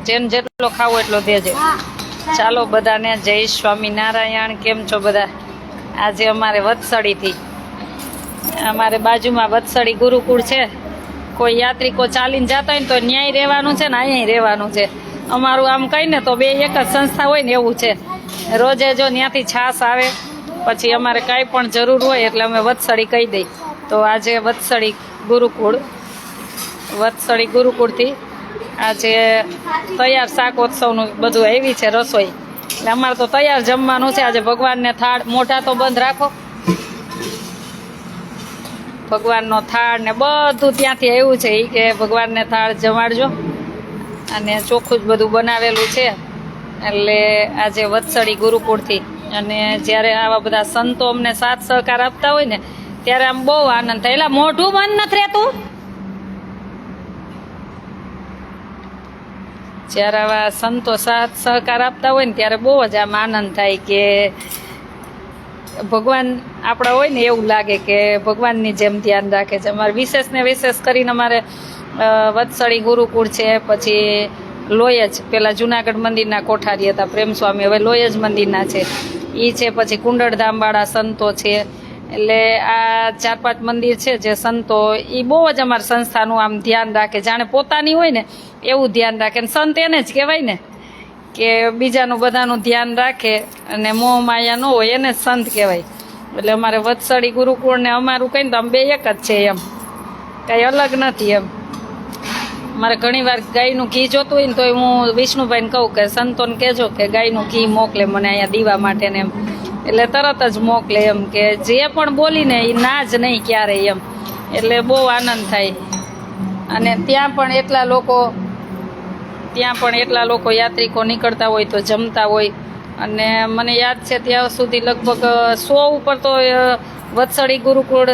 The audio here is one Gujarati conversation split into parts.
જેને જેટલો ખાવો એટલો દેજે. ચાલો બધાને જય સ્વામિનારાયણ. કેમ છો બધા? આજે અમારે વત્સળીથી, અમારે બાજુમાં વત્સળી ગુરુકુળ છે. કોઈ યાત્રિકો ચાલીને જતા હોય ને તો ન્યાય રહેવાનું છે ને અહીંયા રહેવાનું છે. અમારું આમ કહીને તો બે એક જ સંસ્થા હોય ને એવું છે. રોજે જો ત્યાંથી છાશ આવે, પછી અમારે કાંઈ પણ જરૂર હોય એટલે અમે વત્સળી કહી દઈ. તો આજે વત્સળી ગુરુકુળથી આજે તૈયાર શાકોત્સવનું બધું આવી છે રસોઈ. એટલે અમારે તો તૈયાર જમવાનું છે. આજે ભગવાનને થાળ, મોઢા તો બંધ રાખો, ભગવાનનો થાળ ને બધું ત્યાંથી આવ્યું છે એ કે ભગવાનને થાળ જમાડજો, અને ચોખ્ખું જ બધું બનાવેલું છે. એટલે આજે વત્સળી ગુરુકુળથી, અને જ્યારે આવા બધા સંતો અમને સાથ સહકાર આપતા હોય ને ત્યારે આમ બહુ આનંદ થાય. એટલે મોઢું બંધ નથી રહેતું. જ્યારે આવા સંતો સાથ સહકાર આપતા હોય ને ત્યારે બહુ જ આમ આનંદ થાય કે ભગવાન આપણા હોય ને એવું લાગે કે ભગવાનની જેમ ધ્યાન રાખે છે. અમારે વિશેષ ને વિશેષ કરીને અમારે વત્સળી ગુરુકુળ છે, પછી લોયજ, પેલા જુનાગઢ મંદિરના કોઠારી હતા પ્રેમસ્વામી, હવે લોયજ મંદિરના છે એ છે. પછી કુંડળધામવાળા સંતો છે. એટલે આ 4-5 મંદિર છે જે સંતો એ બહુ જ અમારી સંસ્થાનું આમ ધ્યાન રાખે, જાણે પોતાની હોય ને એવું ધ્યાન રાખે. ને સંત એને જ કહેવાય ને કે બીજાનું બધાનું ધ્યાન રાખે અને મોહ માયા ન હોય, એને જ સંત કહેવાય. એટલે અમારે વત્સળી ગુરુકુળ ને અમારું કહીને તો આમ બે એક જ છે, એમ કાંઈ અલગ નથી. એમ મારે ઘણી વાર ગાયનું ઘી જોતું હોય ને તો હું વિષ્ણુભાઈને કહું કે સંતોને કહેજો કે ગાયનું ઘી મોકલે મને અહીંયા દીવા માટે ને એમ. એટલે તરત જ મોકલે, એમ કે જે પણ બોલીને એ ના જ નહીં ક્યારેય એમ. એટલે બહુ આનંદ થાય. અને ત્યાં પણ એટલા લોકો યાત્રિકો નીકળતા હોય તો જમતા હોય. અને મને યાદ છે ત્યાં સુધી લગભગ 100 ઉપર તો વત્સળી ગુરુકુળ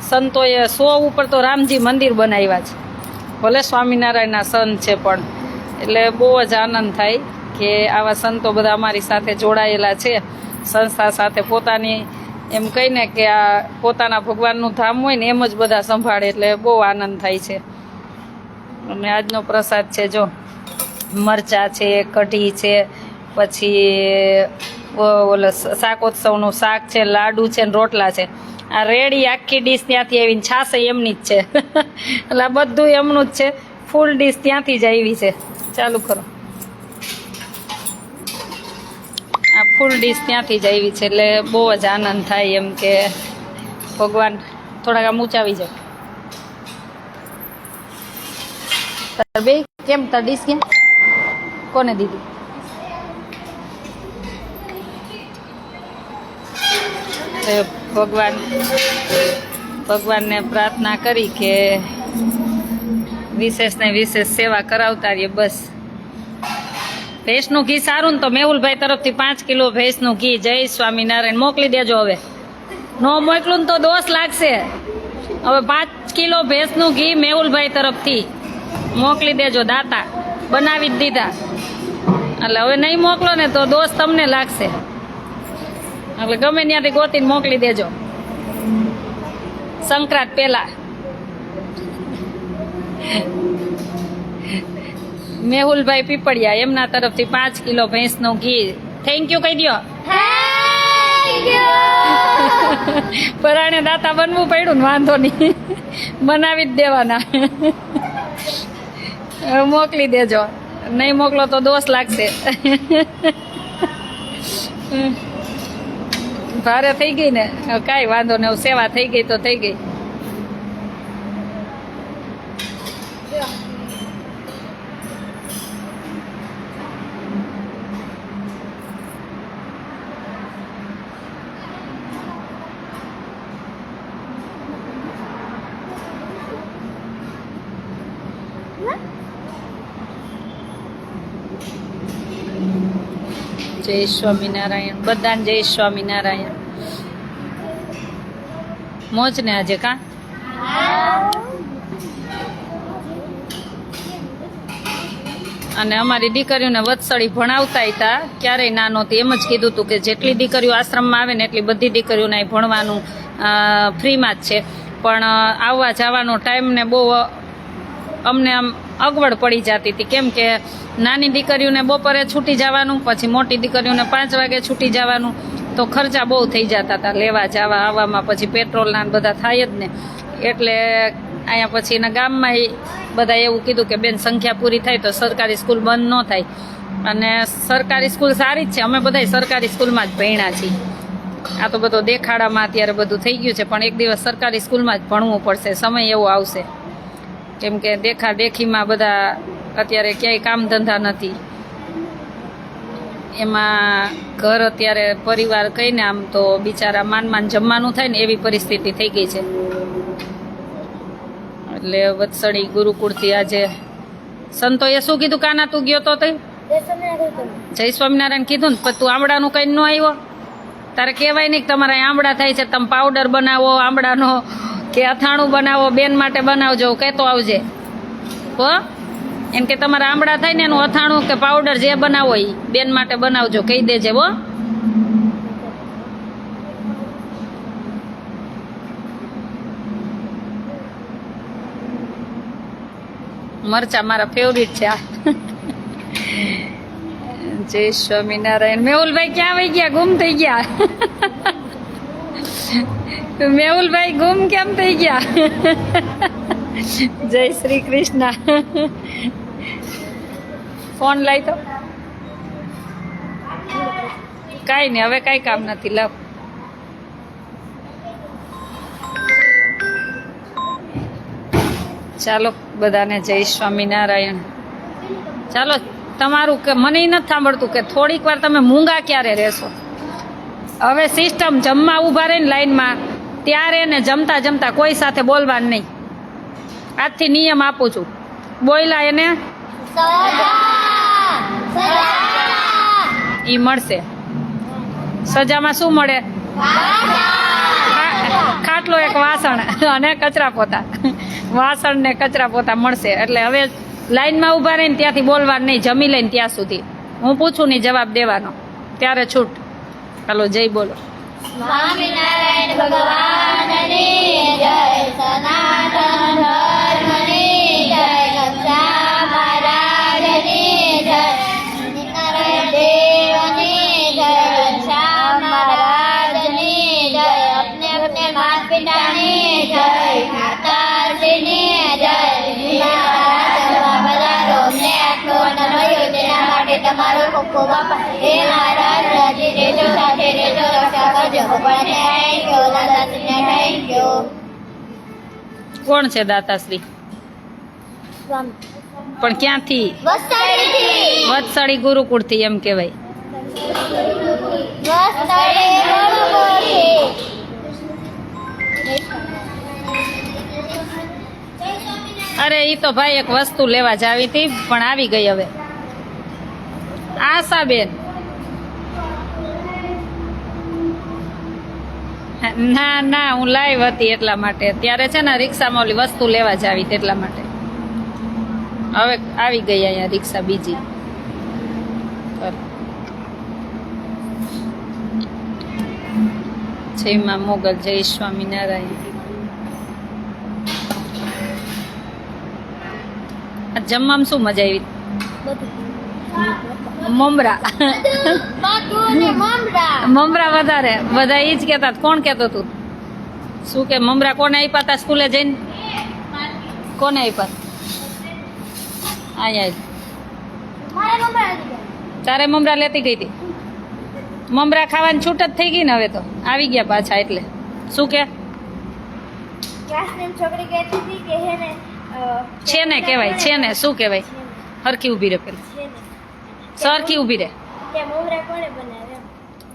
સંતોએ 100 ઉપર તો રામજી મંદિર બનાવ્યા છે, ભલે સ્વામિનારાયણના સંત છે પણ. એટલે બહુ જ આનંદ થાય કે આવા સંતો બધા અમારી સાથે જોડાયેલા છે સંસ્થા સાથે. પોતાની એમ કહીને કે આ પોતાના ભગવાનનું ધામ હોય ને એમ જ બધા સંભાળે, એટલે બહુ આનંદ થાય છે. અને આજનો પ્રસાદ છે જો મરચાં છે, કઢી છે, પછી ઓલો શાકોત્સવનું શાક છે, લાડુ છે ને રોટલા છે. આ રેડી આખી ડીશ ત્યાંથી આવીને, છાશ એમની જ છે. એટલે આ બધું એમનું જ છે, ફૂલ ડીશ ત્યાંથી જ આવી છે. ચાલુ કરો. આ ફૂલ ડીશ ત્યાંથી જ આવી છે. એટલે બહુ જ આનંદ થાય એમ કે ભગવાન થોડાક આમ ઊંચાવી જાય. તાર બે કેમ તાર ડીશ ક્યાં કોને દીધી? ભગવાનને પ્રાર્થના કરી કે વિશેષ ને વિશેષ સેવા કરાવતા રહીએ બસ. ભેંસનું ઘી સારું ને તો મેહુલભાઈ તરફથી 5 કિલો ભેંસનું ઘી, જય સ્વામિનારાયણ, મોકલી દેજો. હવે ન મોકલું ને તો દોષ લાગશે. હવે 5 કિલો ભેંસનું ઘી મેહુલભાઈ તરફથી મોકલી દેજો. દાતા બનાવી જ દીધા. એટલે હવે નહીં મોકલો ને તો દોષ તમને લાગશે. એટલે ગમે ત્યાંથી ગોતીને મોકલી દેજો સંક્રાંત પહેલા. મેહુલભાઈ પીપળિયા એમના તરફથી 5 કિલો ભેંસનું ઘી. થેન્ક યુ કહી દો. પરાણે દાતા બનવું પડ્યું ને, વાંધો નહીં, બનાવી જ દેવાના. મોકલી દેજો. નહીં મોકલો તો દોષ લાગશે. ભારે થઈ ગઈ ને, કાંઈ વાંધો નહીં, સેવા થઈ ગઈ તો થઈ ગઈ. જય સ્વામિનારાયણ. બધાને જય સ્વામિનારાયણ. મોજ ને આજે કા? અને અમારી દીકરીઓને વત્સળી ભણાવતા હતા, ક્યારેય ના નહોતી. એમ જ કીધું હતું કે જેટલી દીકરીઓ આશ્રમમાં આવે ને એટલી બધી દીકરીઓને અહીં ભણવાનું ફ્રીમાં જ છે. પણ આવવા જવાનો ટાઈમ ને બહુ અમને આમ અગવડ પડી જતી હતી. કેમ કે નાની દીકરીઓને બપોરે છૂટી જવાનું, પછી મોટી દીકરીઓને 5 વાગે છૂટી જવાનું, તો ખર્ચા બહુ થઈ જતા હતા લેવા જવા આવવામાં, પછી પેટ્રોલના ને બધા થાય જ ને. એટલે અહીંયા પછી એના ગામમાં બધા એવું કીધું કે બેન સંખ્યા પૂરી થાય તો સરકારી સ્કૂલ બંધ ન થાય. અને સરકારી સ્કૂલ સારી જ છે, અમે બધાય સરકારી સ્કૂલમાં જ ભણ્યા છીએ. આ તો બધો દેખાડામાં અત્યારે બધું થઈ ગયું છે, પણ એક દિવસ સરકારી સ્કૂલમાં જ ભણવું પડશે, સમય એવો આવશે. કેમ કે દેખાદેખીમાં બધા અત્યારે ક્યાંય કામ ધંધા નથી, એમાં ઘર અત્યારે પરિવાર કહીને આમ તો બિચારા માન જમવાનું થાય ને એવી પરિસ્થિતિ થઈ ગઈ છે. એટલે વત્સળી ગુરુકુળથી આજે સંતોએ શું કીધું? કાના તું ગયો તો જય સ્વામિનારાયણ કીધું ને, પણ તું આમળાનું કઈ ન આવ્યો? તારે કહેવાય નહીં કે તમારા આમળા થાય છે, તમે પાવડર બનાવો આમળાનો કે અથાણું બનાવો, બેન માટે બનાવજો, કહેતો આવજે હો. એમ કે તમારા આમળા થાય ને એનું અથાણું કે પાવડર જે બનાવો એ બેન માટે બનાવજો, કહી દેજે હો. મરચા મારા ફેવરિટ છે આ. જય સ્વામિનારાયણ. મેહુલભાઈ ક્યાં વહી ગયા? ગુમ થઈ ગયા. મેહુલભાઈ ગુમ કેમ થઈ ગયા? જય શ્રી કૃષ્ણ. ફોન લાઈ તો કાંઈ નહીં, હવે કાંઈ કામ નથી. લાવ. ચાલો બધાને જય સ્વામિનારાયણ. ચાલો તમારું કે મને નથી સાંભળતું કે થોડીક વાર તમે મૂંગા ક્યારે રહેશો? હવે સિસ્ટમ જમવા ઊભા રહીને લાઈનમાં ત્યારે ને જમતા જમતા કોઈ સાથે બોલવાનું નહીં. આજથી નિયમ આપું છું, બોયલા એને ઈ મળશે. સજામાં શું મળે? ખાટલો, એક વાસણ અને કચરા પોતા. વાસણ ને કચરા પોતા મળશે. એટલે હવે લાઈનમાં ઊભા રહીને ત્યાંથી બોલવાનું નહીં, જમી લઈને ત્યાં સુધી. હું પૂછું નહીં, જવાબ દેવાનો, ત્યારે છૂટ. ચાલો જય બોલો. સ્વામિનારાયણ ભગવાનની જય, સનાતન ધર્મની જય, કક્ષા મહારાજની જય, સ્વામિનારાયણ દેવની જય, કક્ષા મહારાજની જય, અપને અપને માતા પિતાની જય, માતાજીની જય. તમારો ખૂબ ખૂબ આભાર. હે મહારાજ, રાજી રહેજો, સાથે રહેજો, રક્ષા કરજો. ભગવાનને થેન્ક યુ, દાદાશ્રીને થેન્ક યુ. કોણ છે દાતાશ્રી? પણ ક્યાંથી? વત્સળીથી. વત્સળી ગુરુકુળથી એમ કહેવાય. વત્સળી ગુરુકુળથી. અરે ઈ તો ભાઈ એક વસ્તુ લેવા જાવી હતી, પણ આવી ગઈ હવે. આશાબેન, ના ના હું લાઈવ હતી એટલા માટે. ત્યારે છે ને રિક્ષામાં ઓલી વસ્તુ લેવા જાવી એટલા માટે. હવે આવી ગઈ અહીંયા રિક્ષા બીજી. જય માં મોગલ. જય સ્વામિનારાયણ. જમવામાં શું મજા આવી? મમરા. મમરા વધારે બધા ઈ જ કહેતા. કોણ કહેતો તું? શું કે મમરા કોને આપ્યા હતા સ્કૂલે જઈને? કોને આપ્યા? અહીંયા તારે મમરા લેતી ગઈ હતી? મમરા ખાવાની છૂટ જ થઈ ગઈ ને હવે તો આવી ગયા પાછા. એટલે શું કે છોકરી કહેતી હતી કે હે ને છે ને કહેવાય છે ને શું કહેવાય? હરખી ઊભી રહે, પેલા સરખી ઊભી રહે.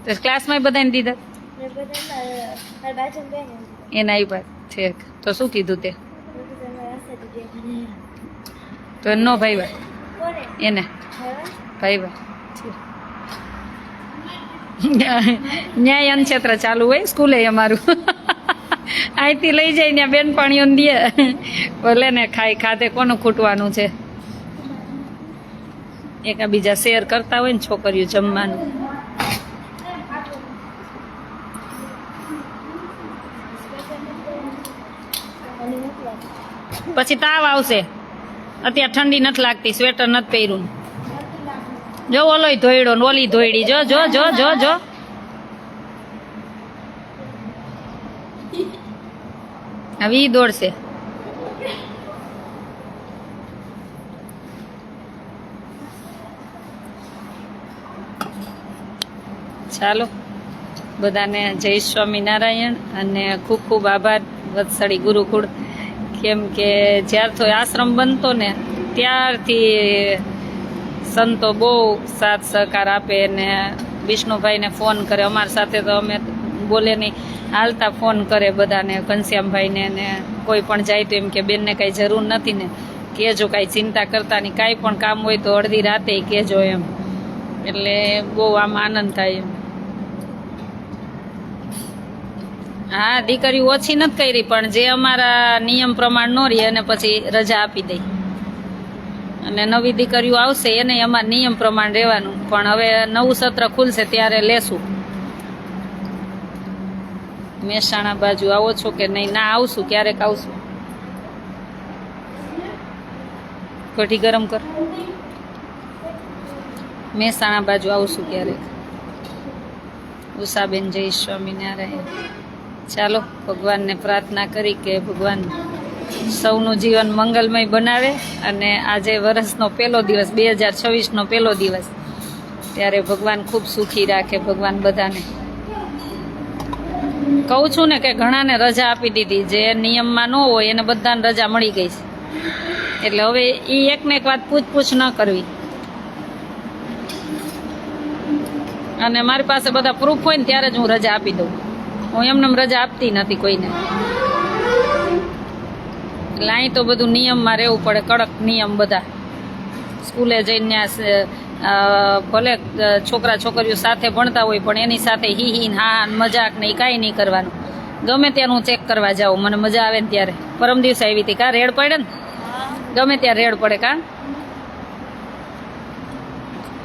તો ક્લાસમાં બધાને દીધા એના આપ્યા છે. તો શું કીધું તે? તો નો ભાઈ એને ભાઈ ન્યાય અનક્ષેત્ર ચાલુ હોય સ્કૂલે અમારું. અહીંથી લઈ જાય ત્યાં બેનપણીઓને દે, ભલે ને ખાઈ ખાતે કોનું ખૂટવાનું છે. એકબીજા શેર કરતા હોય ને છોકરીઓ જમવાનું. પછી તાવ આવશે. અત્યારે ઠંડી નથી લાગતી, સ્વેટર નથી પહેર્યું. જો ઓલોય ધોઈડો ને ઓલી ધોઈડી, જો જો જો જો જો. હવે ઈ દોડશે. ચાલો, બધાને જય સ્વામિનારાયણ અને ખૂબ ખૂબ આભાર વત્સળી ગુરુકુળ. કેમ કે જ્યારથી આશ્રમ બનતો ને ત્યારથી સંતો બહુ સાથ સહકાર આપે ને વિષ્ણુભાઈને ફોન કરે. અમારી સાથે તો અમે બોલે નહીં, હાલતા ફોન કરે બધાને, ઘનશ્યામભાઈને ને કોઈ પણ જાય તો એમ કે બેનને કાંઈ જરૂર નથી ને કહેજો, કાંઈ ચિંતા કરતા નહીં, કાંઈ પણ કામ હોય તો અડધી રાતે કહેજો એમ. એટલે બહુ આમ આનંદ થાય એમ. હા, દીકરીઓ ઓછી નથી કરી, પણ જે અમારા નિયમ પ્રમાણ નો રહી અને પછી રજા આપી દઈ. અને નવી દીકરીઓ આવશે એને અમારા નિયમ પ્રમાણ રહેવાનું, પણ હવે નવું સત્ર ખુલશે ત્યારે લેશું. મહેસાણા બાજુ આવો છો કે નહીં? ના, આવશું, ક્યારેક આવશું. કઢી ગરમ કર. મહેસાણા બાજુ આવશું ક્યારેક. ઉષાબેન જય સ્વામિનારાયણ. ચાલો, ભગવાનને પ્રાર્થના કરી કે ભગવાન સૌનું જીવન મંગલમય બનાવે અને આજે વર્ષનો પહેલો દિવસ 2026નો પહેલો દિવસ, ત્યારે ભગવાન ખૂબ સુખી રાખે. ભગવાન બધાને કહું છું ને કે ઘણાને રજા આપી દીધી, જે નિયમમાં ન હોય એને બધાને રજા મળી ગઈ છે. એટલે હવે એ એકને એક વાત પૂછપૂછ ન કરવી. અને મારી પાસે બધા પ્રૂફ હોય ને ત્યારે જ હું રજા આપી દઉં. હું એમને રજા આપતી નથી કોઈને. એટલે અહીં તો બધું નિયમમાં રહેવું પડે, કડક નિયમ બધા. સ્કૂલે જઈને ભલે છોકરા છોકરીઓ સાથે ભણતા હોય પણ એની સાથે હી હી હા મજાક નહીં, કાંઈ નહીં કરવાનું. ગમે ત્યારે હું ચેક કરવા જાઉં, મને મજા આવે ને ત્યારે. પરમ દિવસે આવી હતી, કાં રેડ પડે ને, ગમે ત્યારે રેડ પડે. કાં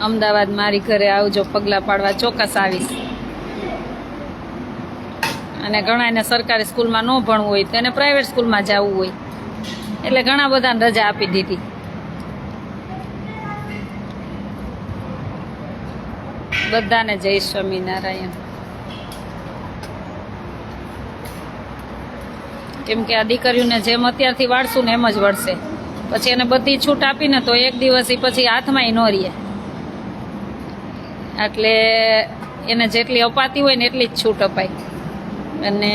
અમદાવાદ મારી ઘરે આવજો, પગલાં પાડવા ચોક્કસ આવીશ. અને ઘણાને સરકારી સ્કૂલમાં ન ભણવું હોય તો એને પ્રાઇવેટ સ્કૂલમાં જવું હોય, એટલે ઘણા બધાને રજા આપી દીધી. બધાને જય સ્વામિનારાયણ. કેમ કે આ દીકરીઓને જેમ અત્યારથી વાળશું ને એમ જ વળશે. પછી એને બધી છૂટ આપીને તો એક દિવસ પછી હાથમાંય ન રહે. એટલે એને જેટલી અપાતી હોય ને એટલી જ છૂટ અપાય. અને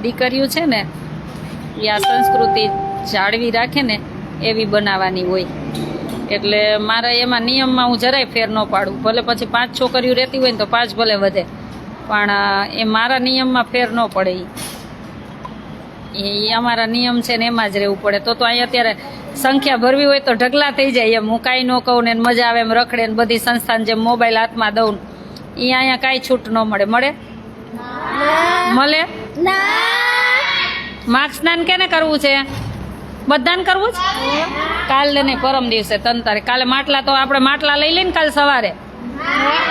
દીકરીઓ છે ને એ આ સંસ્કૃતિ જાળવી રાખે ને એવી બનાવવાની હોય. એટલે મારા એમાં નિયમમાં હું જરાય ફેર ન પાડું. ભલે પછી 5 છોકરીઓ રહેતી હોય ને તો 5 ભલે વધે, પણ એ મારા નિયમમાં ફેર ન પડે. એ અમારા નિયમ છે ને એમાં જ રહેવું પડે. તો અહીં અત્યારે સંખ્યા ભરવી હોય તો ઢગલા થઈ જાય એમ. હું કાંઈ ન કહું ને મજા આવે એમ રખડે ને બધી સંસ્થાને જેમ મોબાઈલ હાથમાં દઉં, એ અહીંયા કાંઈ છૂટ ન મળે. મળે? મળે? માર્ગ સ્નાન કેને કરવું છે? બધાને કરવું જ. કાલે નહીં, પરમ દિવસે 3 તારીખ. કાલે માટલા તો આપણે માટલા લઈ લઈને કાલે સવારે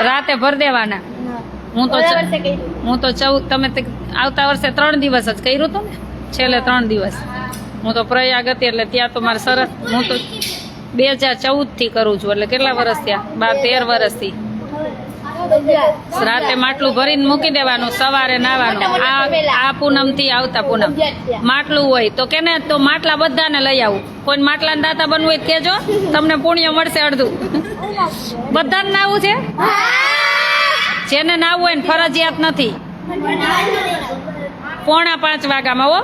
રાતે ભર દેવાના. હું તો 14, તમે આવતા વર્ષે 3 દિવસ જ કર્યું હતું ને, છેલ્લે 3 દિવસ. હું તો પ્રયાગ હતી એટલે ત્યાં તો મારે સરસ. હું તો 2014થી કરું છું, એટલે કેટલા વર્ષ થયા? 12-13 વર્ષથી. રાતે માટલું ભરીને મૂકી દેવાનું, સવારે નાવાનું. આ પૂનમથી આવતા પૂનમ માટલું હોય તો કેને તો માટલા બધાને લઈ આવું. કોઈ માટલાના દાતા બનવું હોય કેજો, તમને પુણ્ય મળશે અડધું. બધાને નાવું છે? જેને નાવું હોય ને ફરજિયાત નથી. 4:45 વાગ્યામાં હો.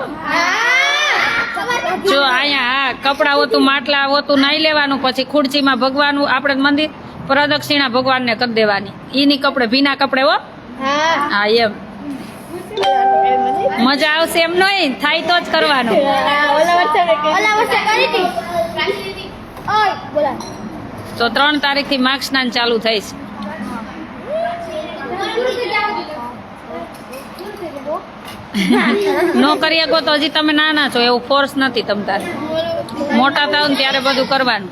જો અહીંયા હા કપડા હોતું માટલા હોતું નાઈ લેવાનું, પછી ખુરચીમાં ભગવાનું આપણે મંદિર પ્રદક્ષિણા ભગવાનને કરી દેવાની. ઈની કપડે ભીના કપડે હો. હા એમ મજા આવશે. એમ નહીં થાય તો જ કરવાનું. તો 3 તારીખથી માર્ગ સ્નાન ચાલુ થઈશ. નો કરી શકો તો હજી તમે નાના છો, એવું ફોર્સ નથી. તમ તારે મોટા થાવ ને ત્યારે બધું કરવાનું.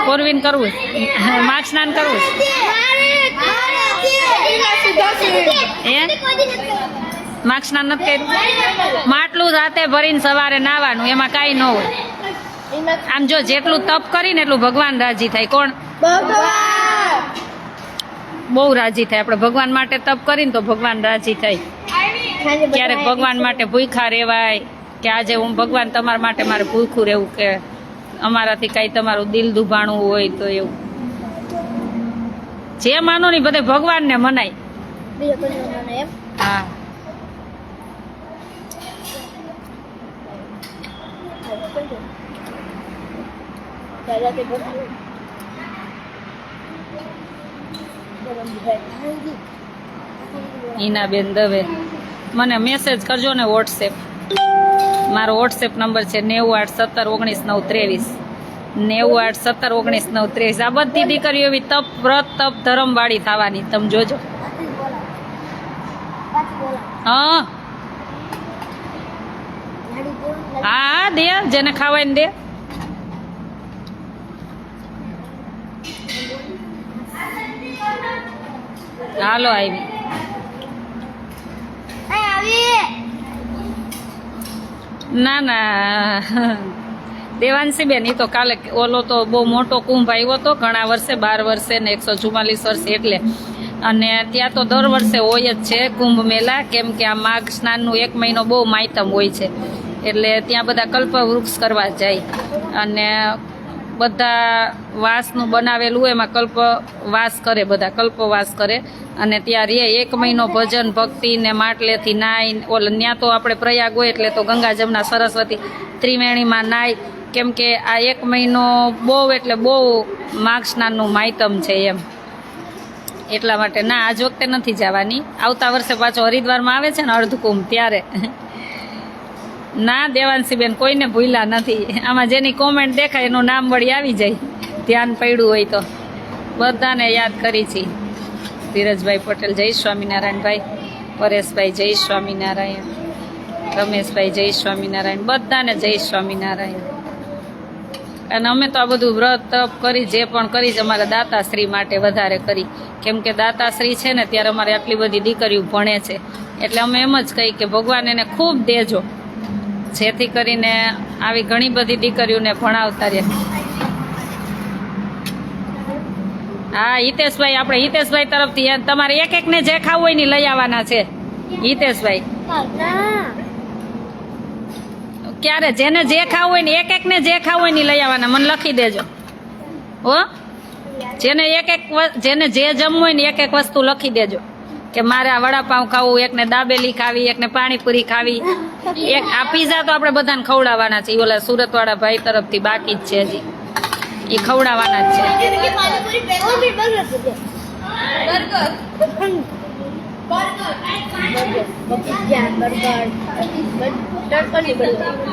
ફોરવીન કરવું, માર્ગ સ્નાન કરવું. માર્ગ સ્નાન નથી કર્યું? માટલું રાતે ભરીને સવારે નાવાનું, એમાં કાંઈ ન હોય. આમ જો જેટલું તપ કરીને એટલું ભગવાન રાજી થાય. કોણ? ભગવાન. બહુ રાજી થાય. આપણે ભગવાન માટે તપ કરીને તો ભગવાન રાજી થાય. ક્યારેક ભગવાન માટે ભૂખ્યા રહેવાય કે આજે હું ભગવાન તમારા માટે મારે ભૂખું રહેવું, કે અમારાથી કાંઈ તમારું દિલ દુભાણું હોય તો એવું જે માનો નહીં બધે ભગવાનને મનાય. હા હિનાબેન દવે મને મેસેજ કરજો ને વોટ્સએપ. મારો વોટ્સએપ નંબર છે 98171993 98171993. આ બધી દીકરીઓ એવી તપ વ્રત તપ ધર્મ વાળી થવાની, તમે જોજો. હા હા દે, જેને ખાવાય દે. હાલો આવી. ના ના દેવાંશી બેન, એ તો કાલે ઓલો તો બહુ મોટો કુંભ આવ્યો હતો ઘણા વર્ષે, 12 વર્ષે ને 144 વર્ષે, એટલે અને ત્યાં તો દર વર્ષે હોય જ છે કુંભ મેળા. કેમ કે આ માઘ સ્નાનનું 1 મહિનો બહુ માયતમ હોય છે, એટલે ત્યાં બધા કલ્પવૃક્ષ કરવા જાય અને બધા વાંસનું બનાવેલું હોય એમાં કલ્પવાસ કરે, બધા કલ્પવાસ કરે અને ત્યાં રે 1 મહિનો ભજન ભક્તિ ને માટલેથી નાઈ. ઓલે ત્યાં તો આપણે પ્રયાગ હોય એટલે તો ગંગા જમના સરસ્વતી ત્રિવેણીમાં નાય. કેમ કે આ 1 મહિનો બહુ એટલે બહુ માઘ સ્નાનનું માયતમ છે એમ, એટલા માટે ના આજ વખતે નથી જવાની. આવતા વર્ષે પાછો હરિદ્વારમાં આવે છે ને અર્ધકુંભ, ત્યારે. ના દેવાંશીબેન, કોઈને ભૂલ્યા નથી. આમાં જેની કોમેન્ટ દેખાય એનું નામ વળી આવી જાય, ધ્યાન પડ્યું હોય તો. બધાને યાદ કરી છે. ધીરજભાઈ પટેલ જય સ્વામિનારાયણભાઈ, પરેશભાઈ જય સ્વામિનારાયણ, રમેશભાઈ જય સ્વામિનારાયણ, બધાને જય સ્વામિનારાયણ. અને અમે તો આ બધું વ્રત તપ કરી જે પણ કરી છે અમારા દાતાશ્રી માટે વધારે કરી. કેમ કે દાતાશ્રી છે ને ત્યારે અમારે આટલી બધી દીકરીઓ ભણે છે, એટલે અમે એમ જ કહી કે ભગવાન એને ખૂબ દેજો, જેથી કરીને આવી ઘણી બધી દીકરીઓને ભણાવતા રહે. હા હિતેશભાઈ, આપણે હિતેશભાઈ તરફથી તમારે એક એકને જે ખાવું હોય ને લઈ આવવાના છે હિતેશભાઈ. ક્યારે જેને જે ખાવું હોય ને એક એકને જે ખાવું હોય ને લઈ આવવાના, મને લખી દેજો હો. જેને જેને જે જમવું હોય ને એક એક વસ્તુ લખી દેજો કે મારે આ વડાપાઉં ખાવું, એકને દાબેલી ખાવી, એકને પાણીપુરી ખાવી, એક આ પીઝા તો આપણે બધાને ખવડાવવાના છે. ઓલા સુરતવાળા ભાઈ તરફથી બાકી જ છે હજી, એ ખવડાવવાના જ છે.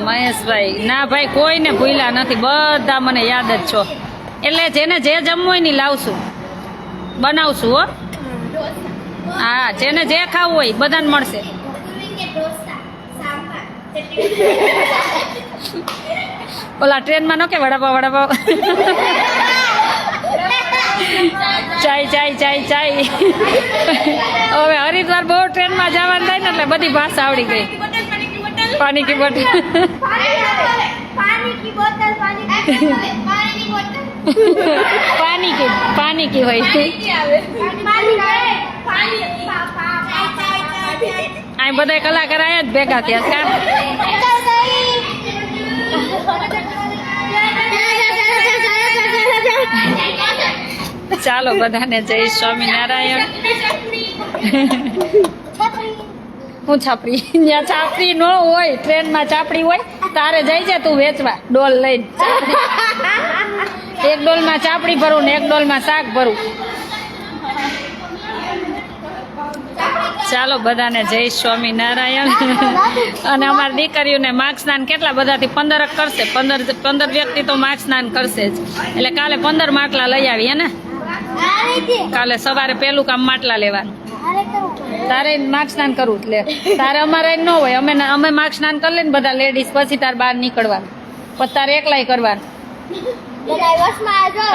મહેશભાઈ, ના ભાઈ કોઈને ભૂલ્યા નથી, બધા મને યાદ જ છો. એટલે જેને જે જમવું હોય ને લાવશું, બનાવશું હો. હા જેને જે ખાવું હોય બધાને મળશે. ઓલા ટ્રેનમાં નો કે વડાપાવ વડાપાવ, ચાય ચાય ચાય ચાય. હવે હરિદ્વાર બહુ ટ્રેનમાં જવાનું થાય ને એટલે બધી ભાષા આવડી ગઈ. પાણી કી બોટલ, પાણી કી હોય. આ બધા કલાકાર આયા જ ભેગા થયા. ચાલો બધાને જય સ્વામિનારાયણ. હું છાપરી, ત્યાં છાપરી ન હોય, ટ્રેનમાં ચાપડી હોય તારે જઈ છે તું વેચવા ડોલ લઈને. એક ડોલમાં ચાપડી ભરું ને એક ડોલમાં શાક ભરું. ચાલો બધાને જય સ્વામિનારાયણ. અને અમારી દીકરીઓને માઘ સ્નાન કેટલા બધાથી 15 કરશે, 15 વ્યક્તિ તો માઘ સ્નાન કરશે જ. એટલે કાલે 15 માટલા લઈ આવીએ ને. કાલે સવારે પેલું કામ માટલા લેવાનું. તારે માઘ સ્નાન કરવું એટલે તારે અમારે ન હોય, અમે માઘ સ્નાન કરી લઈને બધા લેડીઝ, પછી તારે બહાર નીકળવાનું, પછી તારે એકલાય કરવાનું.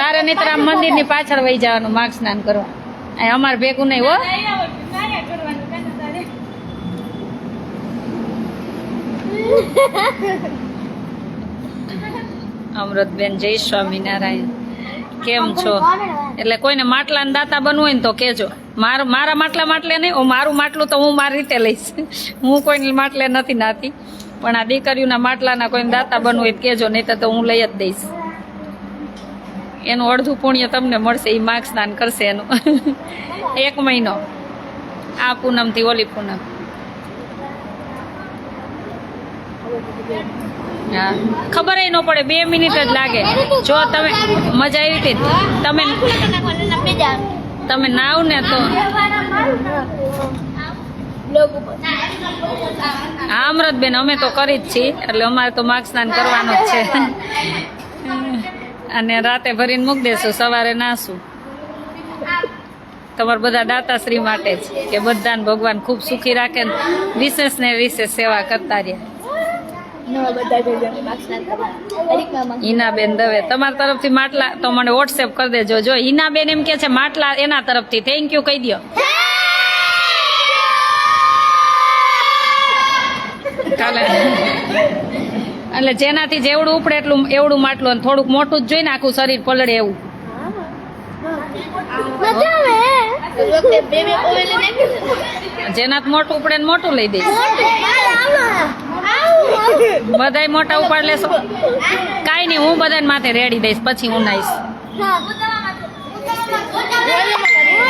તારે નહીં આમ મંદિરની પાછળ વહી જવાનું માઘ સ્નાન કરવા. અમારે ભેગું નહીં હો. અમૃતબેન જય સ્વામિનારાયણ. કેમ છો? એટલે કોઈને માટલાના દાતા બનવું હોય ને તો કહેજો. મારા માટલે નહીં, મારું માટલું તો હું મારી રીતે લઈશ. હું કોઈને માટલે નથી નાતી, પણ આ દીકરીઓના માટલાના કોઈને દાતા બનવું હોય તો કહેજો, નહીં તો હું લઈ જ દઈશ. એનું અડધું પુણ્ય તમને મળશે. એ માર્ગ સ્નાન કરશે એનું 1 મહિનો, આ પૂનમથી ઓલી પૂનમ. હા, ખબર ન પડે, 2 મિનિટ જ લાગે. જો તમે મજા આવી હતી, તમે નાવ ને તો હા અમૃતબેન, અમે તો કરી જ છીએ, એટલે અમારે તો માર્ગ સ્નાન કરવાનું જ છે. અને રાતે ભરીને મૂકી દેશું, સવારે નાશું. તમારા બધા દાતાશ્રી માટે જ, કે બધાને ભગવાન ખૂબ સુખી રાખે ને વિશેષ ને વિશેષ સેવા કરતા રહ્યા. હિનાબેન દવે તમારા તરફથી માટલા તો મને વોટ્સએપ કરી દેજો. જો હિનાબેન એમ કે છે માટલા એના તરફથી, થેન્ક યુ કહી દો. કાલે એટલે જેનાથી જેવડું ઉપડે એટલું એવડું માટલું, અને થોડુંક મોટું જ જોઈને આખું શરીર પલળે એવું. જેનાથી મોટું ઉપડે ને મોટું લઈ દઈશ. બધાય મોટા ઉપાડ લેશો, કાંઈ નહીં, હું બધાને માથે રેડી દઈશ, પછી હું નાઈશ.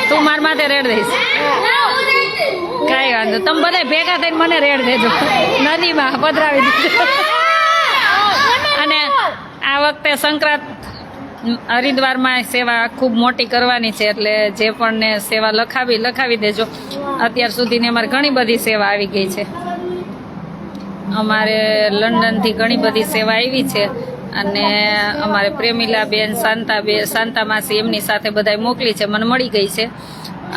તું મારા માથે રેડ દઈશ, કાંઈ વાંધો. તમે બધા ભેગા થઈને મને રેડ દેજો, નદીમાં પધરાવી દેજો. અને આ વખતે સંક્રાંત હરિદ્વારમાં સેવા ખૂબ મોટી કરવાની છે, એટલે જે પણ ને સેવા લખાવી દેજો. અત્યાર સુધીની અમારે ઘણી બધી સેવા આવી ગઈ છે. અમારે લંડનથી ઘણી બધી સેવા આવી છે, અને અમારે પ્રેમિલાબેન, શાંતા માસી, એમની સાથે બધાય મોકલી છે, મને મળી ગઈ છે.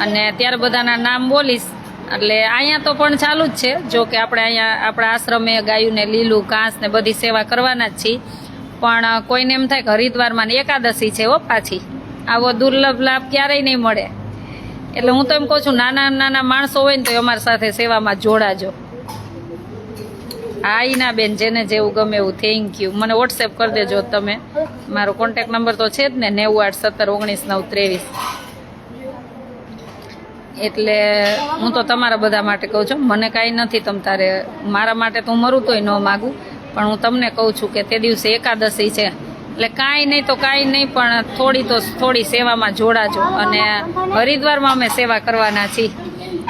અને ત્યારે બધાના નામ બોલીશ. એટલે અહીંયા તો પણ ચાલુ જ છે. જો કે આપણે અહીંયા આપણા આશ્રમે ગાયુંને લીલું ઘાસ ને બધી સેવા કરવાના જ છીએ, પણ કોઈને એમ થાય કે હરિદ્વારમાં એકાદશી છે હો પાછી, આવો દુર્લભ લાભ ક્યારેય નહીં મળે. એટલે હું તો એમ કહું છું, નાના માણસો હોય ને તો અમારી સાથે સેવામાં જોડાજો. હા ઈનાબેન, જેને જેવું ગમે એવું, થેન્ક યુ. મને વોટ્સએપ કરી દેજો તમે. મારો કોન્ટેક નંબર તો છે જ ને, 981719 923. એટલે હું તો તમારા બધા માટે કહું છું, મને કાંઈ નથી તમ તારે, મારા માટે તો હું મરું તોય ન માગું, પણ હું તમને કહું છું કે તે દિવસે એકાદશી છે, એટલે કાંઈ નહીં તો કાંઈ નહીં, પણ થોડી સેવામાં જોડાજો. અને હરિદ્વારમાં અમે સેવા કરવાના છીએ,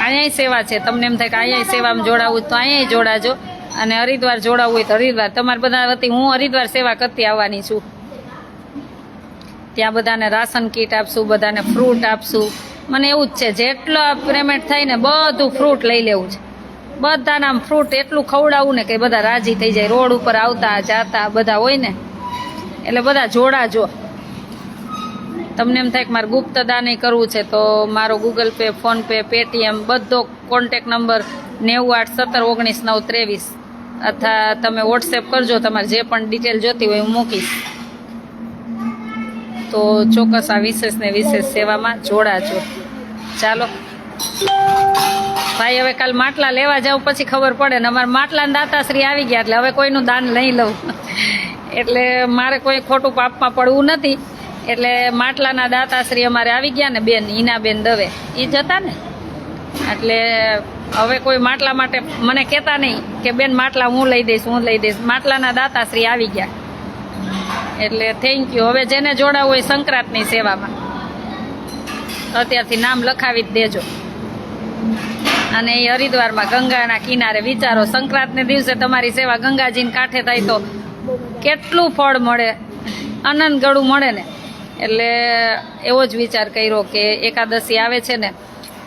અહીંયા સેવા છે. તમને એમ થાય કે અહીંયા સેવામાં જોડાવું તો અહીંયા જોડાજો, અને હરિદ્વાર જોડાવવું હોય તો હરિદ્વાર. તમારા બધા વતી હું હરિદ્વાર સેવા કરતી આવવાની છું. ત્યાં બધાને રાશન કીટ આપશું, બધાને ફ્રૂટ આપશું. મને એવું જ છે, જેટલો પેમેન્ટ થાય ને બધું ફ્રૂટ લઈ લેવું છે. બધાના આમ ફ્રૂટ એટલું ખવડાવું ને કે બધા રાજી થઈ જાય. રોડ ઉપર આવતા જાતા બધા હોય ને, એટલે બધા જોડાજો. તમને એમ થાય કે મારે ગુપ્ત દાન કરવું છે તો મારો Google pay, phone pay, Paytm બધો કોન્ટેક નંબર 981719 923, અથવા તમે વોટ્સએપ કરજો. તમારે જે પણ ડિટેલ જોતી હોય હું મૂકીશ. તો ચોક્કસ આ વિશેષ ને વિશેષ સેવામાં જોડાજો. ચાલો ભાઈ, હવે કાલ માટલા લેવા જાવ પછી ખબર પડે ને. અમારા માટલાના દાતાશ્રી આવી ગયા, એટલે હવે કોઈનું દાન નહીં લઉં. એટલે મારે કોઈ ખોટું પાપમાં પડવું નથી. એટલે માટલાના દાતાશ્રી અમારે આવી ગયા ને, બેન હિનાબેન દવે, એ જતા ને. એટલે હવે કોઈ માટલા માટે મને કહેતા નહીં કે બેન માટલા હું લઈ દઈશ. માટલાના દાતાશ્રી આવી ગયા, એટલે થેન્ક યુ. હવે જેને જોડાવું હોય સંક્રાંતની સેવામાં અત્યારથી નામ લખાવી જ દેજો. અને એ હરિદ્વારમાં ગંગાના કિનારે, વિચારો સંક્રાંતને દિવસે તમારી સેવા ગંગાજીને કાંઠે થાય તો કેટલું ફળ મળે, આનંદ ગળું મળે ને. એટલે એવો જ વિચાર કર્યો કે એકાદશી આવે છે ને,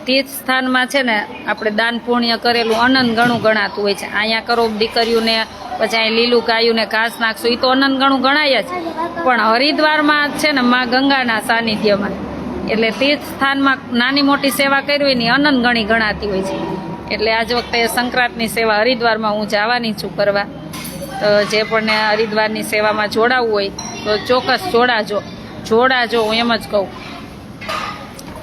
તીર્થ સ્થાનમાં છે ને આપણે દાન પુણ્ય કરેલું અનંત ગણું ગણાતું હોય છે. અહીંયા કરો દીકરીઓને, પછી અહીં લીલું ગાયુંને ઘાસ નાખશું, એ તો અનંત ગણું ગણાય જ. પણ હરિદ્વારમાં છે ને મા ગંગાના સાનિધ્યમાં, એટલે તીર્થ સ્થાનમાં નાની મોટી સેવા કરી હોય ને અનંત ગણી ગણાતી હોય છે. એટલે આજ વખતે સંક્રાંતની સેવા હરિદ્વારમાં હું જવાની છું કરવા. તો જે પણ હરિદ્વારની સેવામાં જોડાવવું હોય તો ચોક્કસ જોડાજો. હું એમ જ કહું,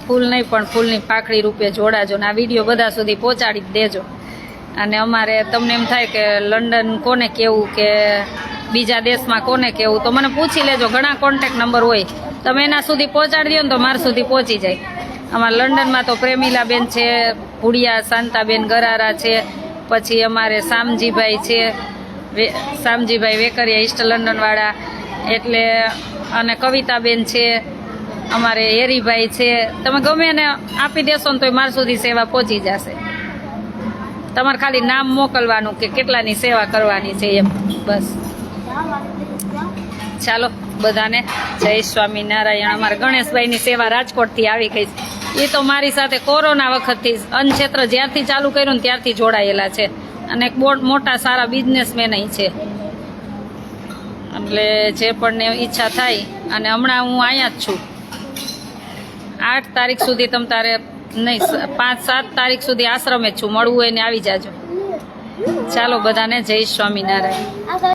ફૂલ નહીં પણ ફૂલની પાખડી રૂપે જોડાજો. ને આ વિડીયો બધા સુધી પહોંચાડી જ દેજો. અને અમારે તમને એમ થાય કે લંડન કોને કહેવું કે બીજા દેશમાં કોને કહેવું તો મને પૂછી લેજો. ઘણા કોન્ટેક્ટ નંબર હોય, તમે એના સુધી પહોંચાડી દો ને તો મારા સુધી પહોંચી જાય. અમારા લંડનમાં તો પ્રેમિલાબેન છે, ભુડિયા શાંતાબેન ગરારા છે, પછી અમારે શામજીભાઈ છે, શામજીભાઈ વેકરિયા ઈસ્ટ લંડનવાળા, એટલે અને કવિતાબેન છે, અમારે હેરીભાઈ છે. તમે ગમે એને આપી દેશો ને તો મારા સુધી સેવા પહોંચી જશે. તમારે ખાલી નામ મોકલવાનું કે કેટલાની સેવા કરવાની છે એમ, બસ. ચાલો બધાને જય સ્વામિનારાયણ. અમારા ગણેશભાઈની સેવા રાજકોટથી આવી ગઈ છે. એ તો મારી સાથે કોરોના વખતથી અન્નક્ષેત્ર જ્યારથી ચાલુ કર્યું ને ત્યારથી જોડાયેલા છે અને એક બહુ મોટા સારા બિઝનેસમેન છે. એટલે જે પણ ઈચ્છા થાય, અને હમણાં હું અહીંયા જ છું. 8 તારીખ સુધી તમ તારે નહીં, 5-7 તારીખ સુધી આશ્રમે જ છું. મળવું હોય ને આવી જાજો. ચાલો બધાને જય સ્વામિનારાયણ.